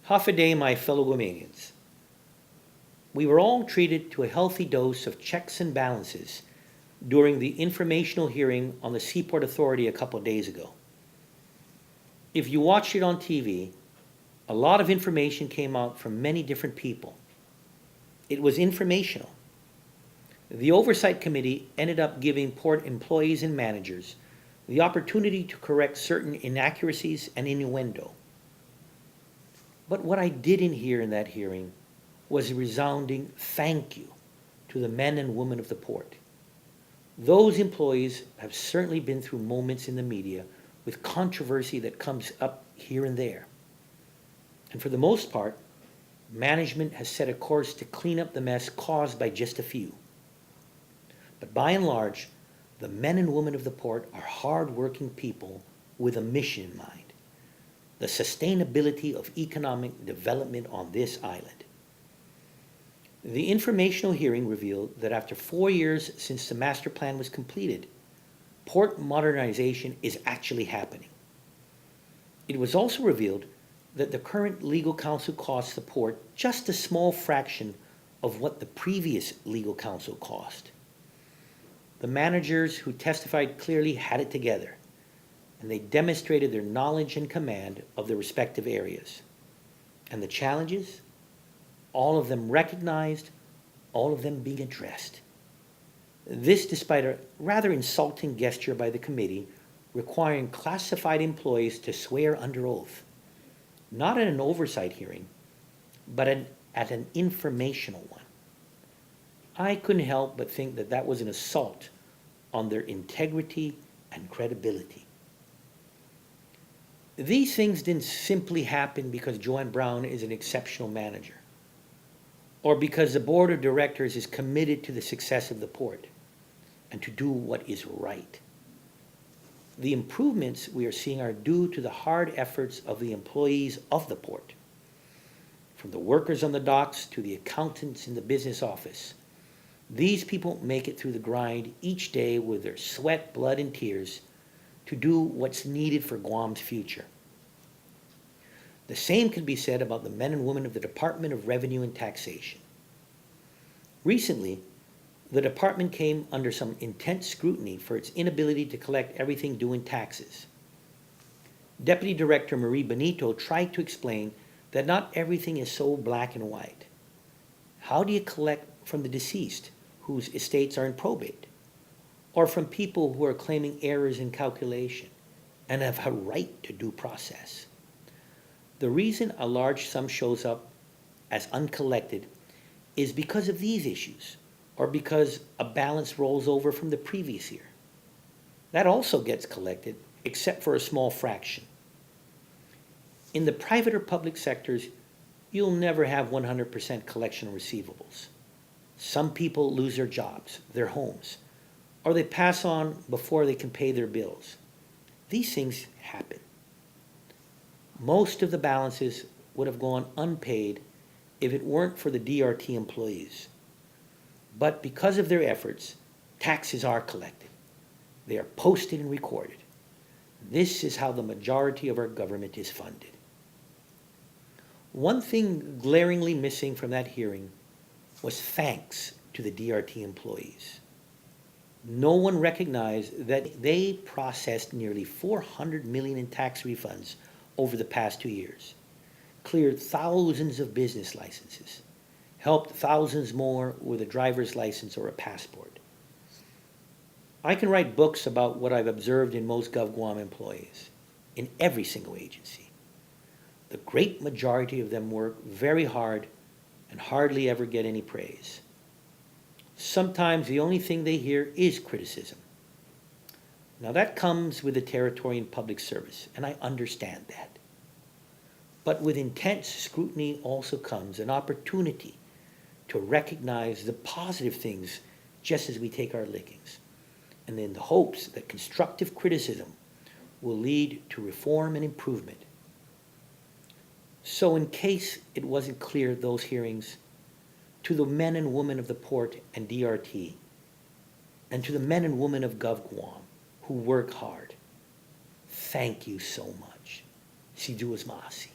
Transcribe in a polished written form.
Hafaday, my fellow Guamanians. We were all treated to a healthy dose of checks and balances during the informational hearing on the Seaport Authority a couple of days ago. If you watched it on TV, a lot of information came out from many different people. It was informational. The Oversight Committee ended up giving port employees and managers the opportunity to correct certain inaccuracies and innuendo. But what I didn't hear in that hearing was a resounding thank you to the men and women of the port. Those employees have certainly been through moments in the media with controversy that comes up here and there. And for the most part, management has set a course to clean up the mess caused by just a few. But by and large, the men and women of the port are hard-working people with a mission in mind: the sustainability of economic development on this island. The informational hearing revealed that after 4 years since the master plan was completed, port modernization is actually happening. It was also revealed that the current legal counsel costs the port just a small fraction of what the previous legal counsel cost. The managers who testified clearly had it together, and they demonstrated their knowledge and command of their respective areas. And the challenges? All of them recognized, all of them being addressed. This despite a rather insulting gesture by the committee requiring classified employees to swear under oath, not at an oversight hearing, but at an informational one. I couldn't help but think that that was an assault on their integrity and credibility. These things didn't simply happen because Joanne Brown is an exceptional manager, or because the board of directors is committed to the success of the port and to do what is right. The improvements we are seeing are due to the hard efforts of the employees of the port, from the workers on the docks to the accountants in the business office. These people make it through the grind each day with their sweat, blood, and tears to do what's needed for Guam's future. The same can be said about the men and women of the Department of Revenue and Taxation. Recently, the department came under some intense scrutiny for its inability to collect everything due in taxes. Deputy Director Marie Benito tried to explain that not everything is so black and white. How do you collect from the deceased whose estates are in probate, or from people who are claiming errors in calculation and have a right to due process? The reason a large sum shows up as uncollected is because of these issues, or because a balance rolls over from the previous year. That also gets collected, except for a small fraction. In the private or public sectors, you'll never have 100% collection of receivables. Some people lose their jobs, their homes, or they pass on before they can pay their bills. These things happen. Most of the balances would have gone unpaid if it weren't for the DRT employees. But because of their efforts, taxes are collected. They are posted and recorded. This is how the majority of our government is funded. One thing glaringly missing from that hearing was thanks to the DRT employees. No one recognized that they processed nearly $400 million in tax refunds over the past 2 years, cleared thousands of business licenses, helped thousands more with a driver's license or a passport. I can write books about what I've observed in most GovGuam employees, in every single agency. The great majority of them work very hard and hardly ever get any praise. Sometimes the only thing they hear is criticism. Now that comes with the territory in public service, and I understand that. But with intense scrutiny also comes an opportunity to recognize the positive things just as we take our lickings, and in the hopes that constructive criticism will lead to reform and improvement. So in case it wasn't clear those hearings, to the men and women of the port and DRT, and to the men and women of GovGuam who work hard, thank you so much. Si Duas Masi.